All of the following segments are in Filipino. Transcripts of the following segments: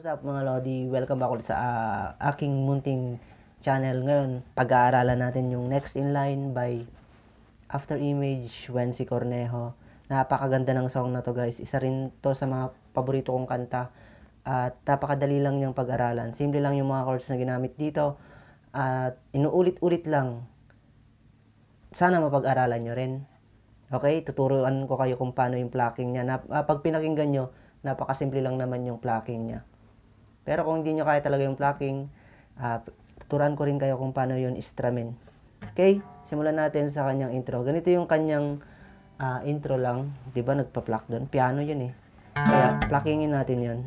What's up mga Lodi? Welcome back ulit sa aking munting channel. Ngayon, pag-aaralan natin yung Next in Line by After Image, Wency Cornejo. Napakaganda ng song na to guys. Isa rin to sa mga paborito kong kanta. At napakadali lang niyang pag-aralan. Simple lang yung mga chords na ginamit dito. At inuulit-ulit lang. Sana mapag-aralan nyo rin. Okay? Tuturuan ko kayo kung paano yung plucking niya. Pag pinakinggan nyo, napakasimple lang naman yung plucking niya. Pero kung hindi nyo kaya talaga yung plucking, tuturuan ko rin kayo kung paano yun istramin. Okay? Simulan natin sa kanyang intro. Ganito yung kanyang intro lang. Diba nagpa-pluck doon? Piano yun eh. Kaya pluckingin natin yun.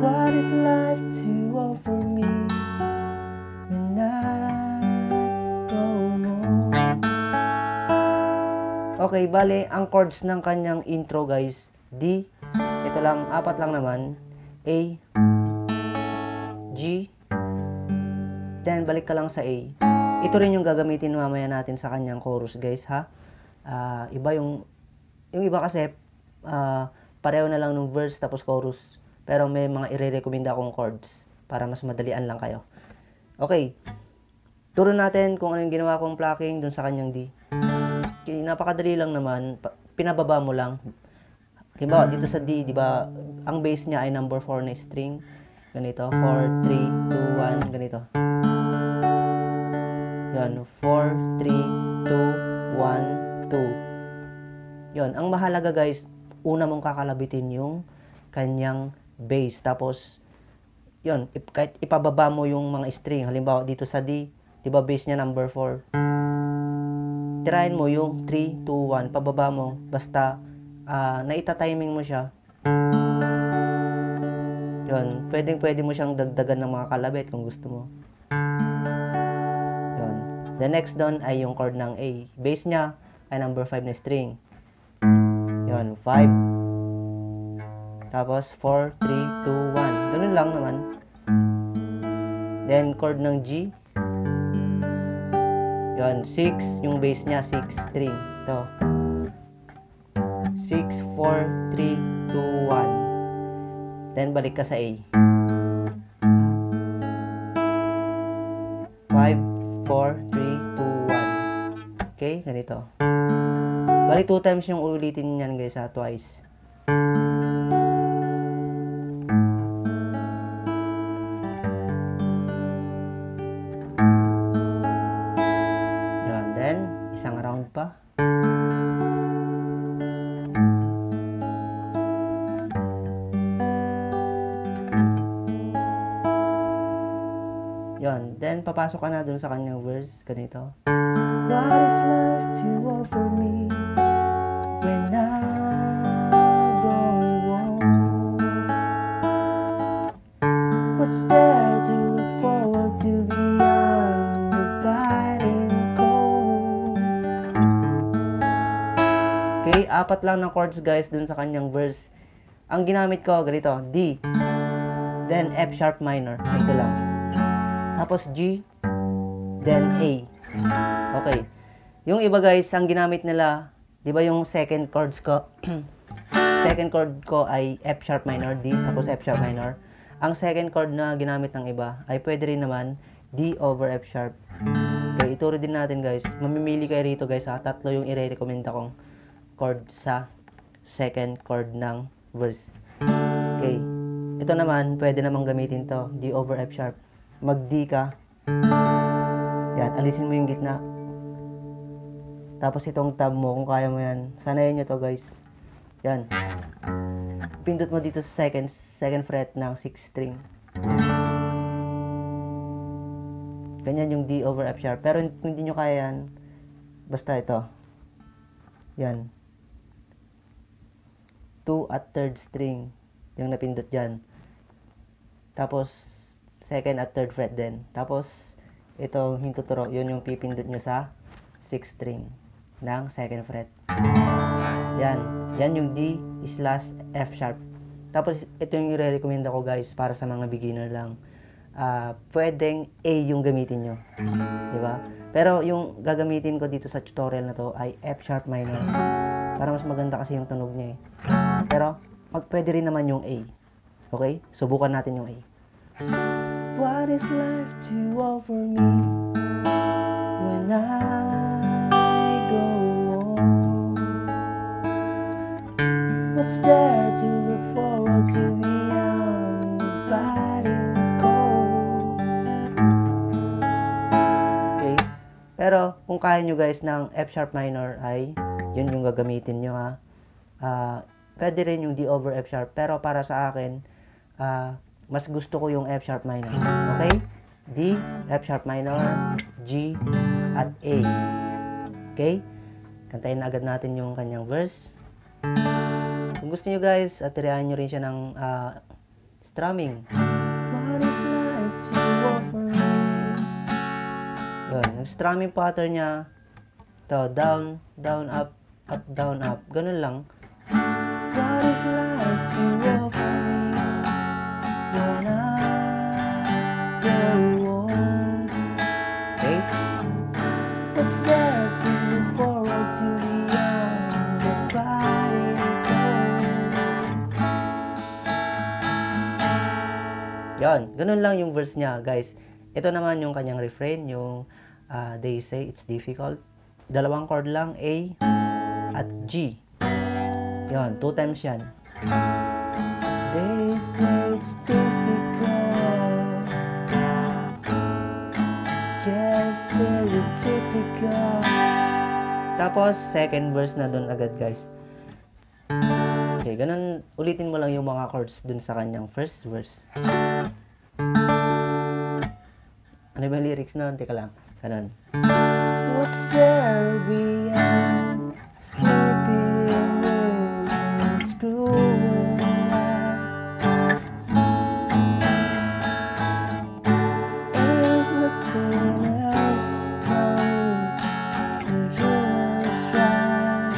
What is life to offer me when I go home? Okay, bale, ang chords ng kanyang intro guys, D, ito lang, apat lang naman, A, G, then balik ka lang sa A. Ito rin yung gagamitin mamaya natin sa kanyang chorus guys ha. Iba yung iba kasi pareho na lang ng verse tapos chorus. Pero may mga i-recommenda akong chords para mas madalian lang kayo. Okay. Turo natin kung ano yung ginawa kong plucking dun sa kanyang D. Okay, napakadali lang naman. Pinababa mo lang. Halimbawa, dito sa D, di ba, ang bass niya ay number 4 na string. Ganito. 4, 3, 2, 1. Ganito. Yan. 4, 3, 2, 1, 2. Yan. Ang mahalaga guys, una mong kakalabitin yung kanyang bass. Tapos, yun, kahit ipababa mo yung mga string. Halimbawa, dito sa D, di ba bass niya number 4. Tirahin mo yung 3, 2, 1. Pababa mo. Basta, naita-timing mo siya. Yun, pwede mo siyang dagdagan ng mga kalabit kung gusto mo. Yun. The next doon ay yung chord ng A. Bass niya ay number 5 na string. Yun, 5. Tapos, 4, 3, 2, 1. Ganun lang naman. Then, chord ng G. Yun, 6. Yung bass niya, 6 string. Ito. 6, 4, 3, 2, 1. Then, balik ka sa A. 5, 4, 3, 2, 1. Okay, ganito. Balik 2 times yung ulitin niyan guys ha, twice. Isang round pa. Yon. Then, papasok ka na dun sa kanyang verse. Ganito. What is life to offer me when I go home? What's there to look forward to beyond the biting cold? Okay, apat lang ng chords guys dun sa kanyang verse. Ang ginamit ko, ganito, D, then F sharp minor, ito lang. Tapos G, then A. Okay. Yung iba guys, ang ginamit nila, di ba yung second chords ko, second chord ko ay F sharp minor, D, tapos F sharp minor. Ang second chord na ginamit ng iba ay pwede rin naman D over F sharp. Okay, ituro din natin guys. Mamimili kayo rito guys ha. Tatlo yung i-recommend akong chord sa second chord ng verse. Okay. Ito naman, pwede namang gamitin to. D over F sharp. Mag-D ka. Yan, alisin mo yung gitna. Tapos itong tab mo, kung kaya mo yan. Sanayin nyo to guys. Yan. Pindot mo dito sa second fret ng 6th string. Ganyan yung D over F sharp. Pero kung hindi nyo kaya yan, basta ito. Yan. 2 at 3rd string. Yung napindot dyan. Tapos, 2nd at 3rd fret din. Tapos, itong hintuturo, yun yung pipindot nyo sa 6th string. ng 2nd fret. Yan yung D slash F sharp. Tapos ito yung i-recommend ko guys para sa mga beginner lang. Pwedeng A yung gamitin nyo, di ba? Pero yung gagamitin ko dito sa tutorial na to ay F sharp minor. Para mas maganda kasi yung tunog niya eh. Pero pwede rin naman yung A. Okay? Subukan natin yung A. What is life to offer me when I go on? What's there to look forward to beyond the biting cold? Okay? Pero kung kaya nyo guys ng F sharp minor ay yun yung gagamitin nyo ha. Pwede rin yung D over F sharp. Pero para sa akin, mas gusto ko yung F sharp minor. Okay? D, F sharp minor, G, at A. Okay? Kantayin na agad natin yung kanyang verse. Kung gusto nyo guys, tirahan nyo rin siya ng strumming. What is life to offer me? Yun. Yung strumming pattern niya, ito, down, down, up, up, down, up. Ganun lang. What is life to offer me when I go on? Okay? What's there to look forward to beyond the biting cold? Yan, ganun lang yung verse niya, guys. Ito naman yung kanyang refrain, yung they say it's difficult. Dalawang chord lang, A at G. Yan, 2 times yan. They say it's difficult, just stereotypical. Tapos, second verse na dun agad, guys. Okay, ganun, ulitin mo lang yung mga chords dun sa kanyang first verse. Ano ba yung lyrics nun? Teka lang. Ganun. What's there beyond sleeping and screwing life? There's nothing else to just right.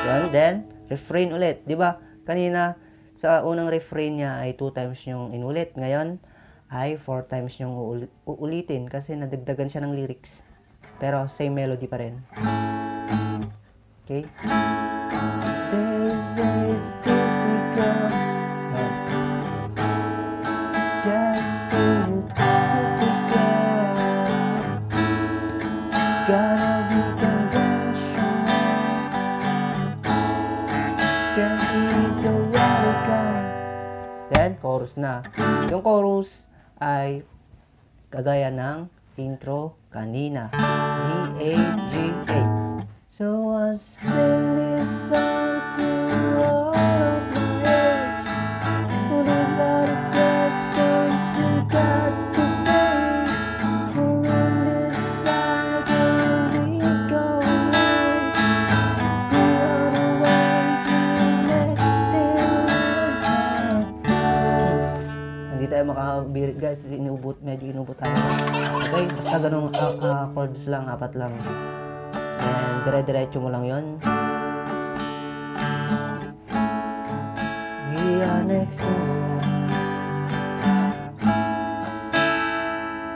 Yan, then, refrain ulit. Diba? Kanina, sa unang refrain niya ay 2 times yung inulit. Ngayon, ay 4 times yung uulitin kasi nadagdagan siya ng lyrics. Pero same melody pa rin. Okay? It's difficult, just typical. Gotta be conventional, can't be so radical. Then, chorus na. Yung chorus ay kagaya ng intro kanina. D, A, G, A. So I sing this song to all of my age. These are the questions we got to face. For in this cycle we go round. We are the ones who next in line. Hindi tayo makabirit guys, medyo inubot tayo. Okay, basta ganun chords lang, 4 lang. And dire-diretso mo lang yon. We are next in line.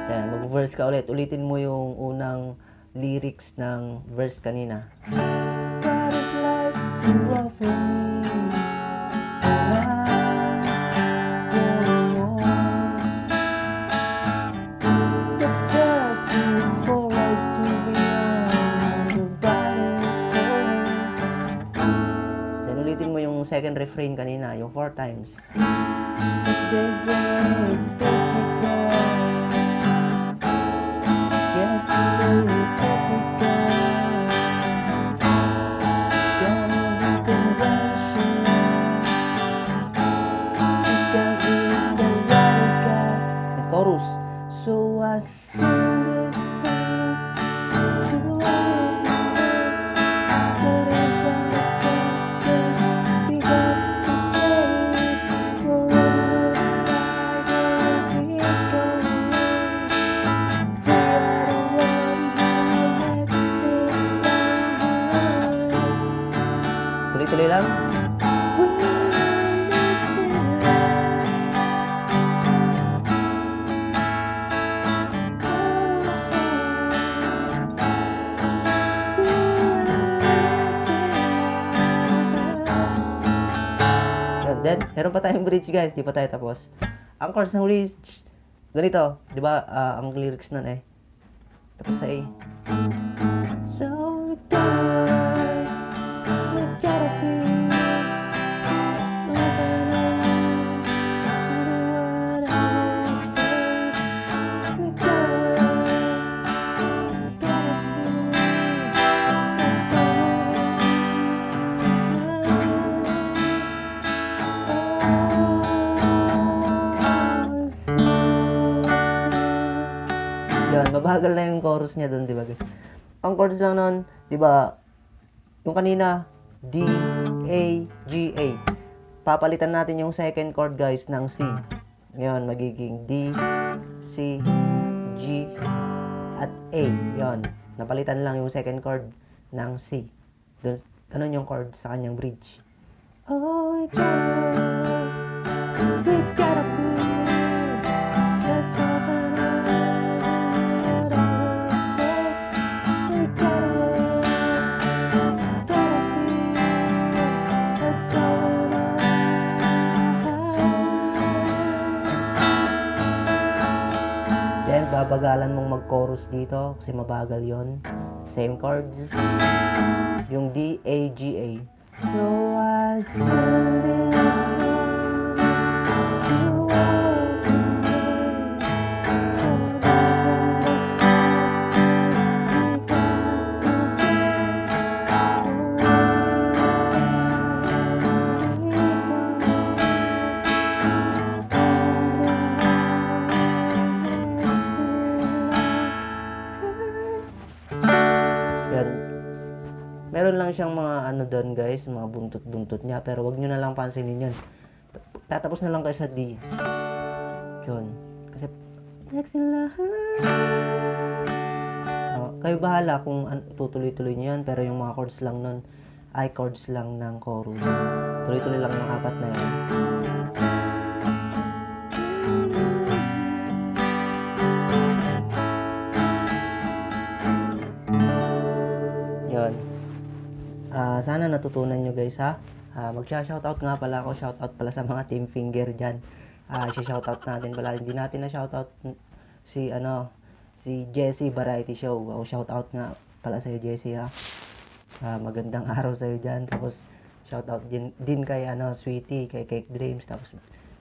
Yan, mag-verse ka ulit. Ulitin mo yung unang lyrics ng verse kanina. What is life to offer me? Second refrain kanina, yung 4 times. They say it's difficult, yes, it's very typical. Gonna be conventional, you can't be so radical. The chorus. So I sing this song to all of my friends. What is our questions? We got to face. For in this cycle we go round. We are the ones Then, meron pa tayong bridge guys, di pa tayo tapos. Ang chords ng bridge, ganito, di ba, ang lyrics nun eh. Tapos sa A. So, yan, mabagal na yung chorus niya doon, di ba guys? Ang chords lang nun, di ba, yung kanina, D, A, G, A. Papalitan natin yung second chord guys ng C. Ngayon, magiging D, C, G, at A. Yon, napalitan lang yung second chord ng C. Doon, ganun yung chord sa kanyang bridge. Oh, we gotta babagalan mong mag-chorus dito kasi mabagal yon. Same chords. Yung D, A, G, A. So I sing this meron lang siyang mga ano doon guys, mga buntot-buntot niya, pero wag nyo na lang pansinin yun. Tatapos na lang kayo sa D. Yun. Kasi, next in lahat. Kayo bahala kung tutuloy-tuloy nyo yan, pero yung mga chords lang nun, ay chords lang ng chorus. Tuloy-tuloy lang yung apat na yan. Yun. Sana natutunan nyo guys ha. Mag-shoutout nga pala ako. Shoutout pala sa mga Team Finger dyan. Shoutout natin pala. Hindi natin na shoutout si Jessie Variety Show. Shoutout nga pala sa'yo Jessie ha. Magandang araw sa'yo dyan. Tapos shoutout din kay Sweetie, kay Cake Dreams. Tapos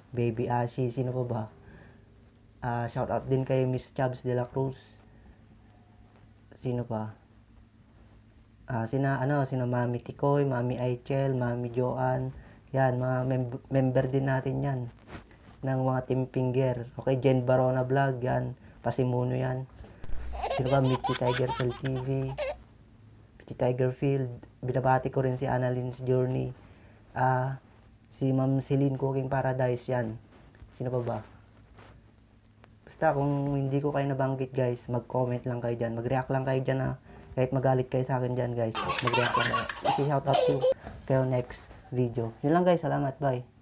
Baby Ashi. Sino pa ba? Shoutout din kay Miss Chubbs de la Cruz. Sino pa? Sina Mami Tikoy, Mami Aichel, Mami Joan. Yan, mga member din natin yan ng mga Team Finger. Okay, Jen Barona Vlog, yan. Pasimuno yan. Sino ba? Michi Tiger Cell TV, Michi Tiger Field. Binabati ko rin si Annaline's Journey. Si Ma'am Celine Cooking Paradise, yan. Sino pa ba? Basta kung hindi ko kayo nabanggit guys, mag-comment lang kayo dyan. Mag-react lang kayo dyan ha. Kahit magalit kayo sa akin dyan guys, mag-react lang. Shoutout to kayo next video. Yun lang guys, salamat, bye.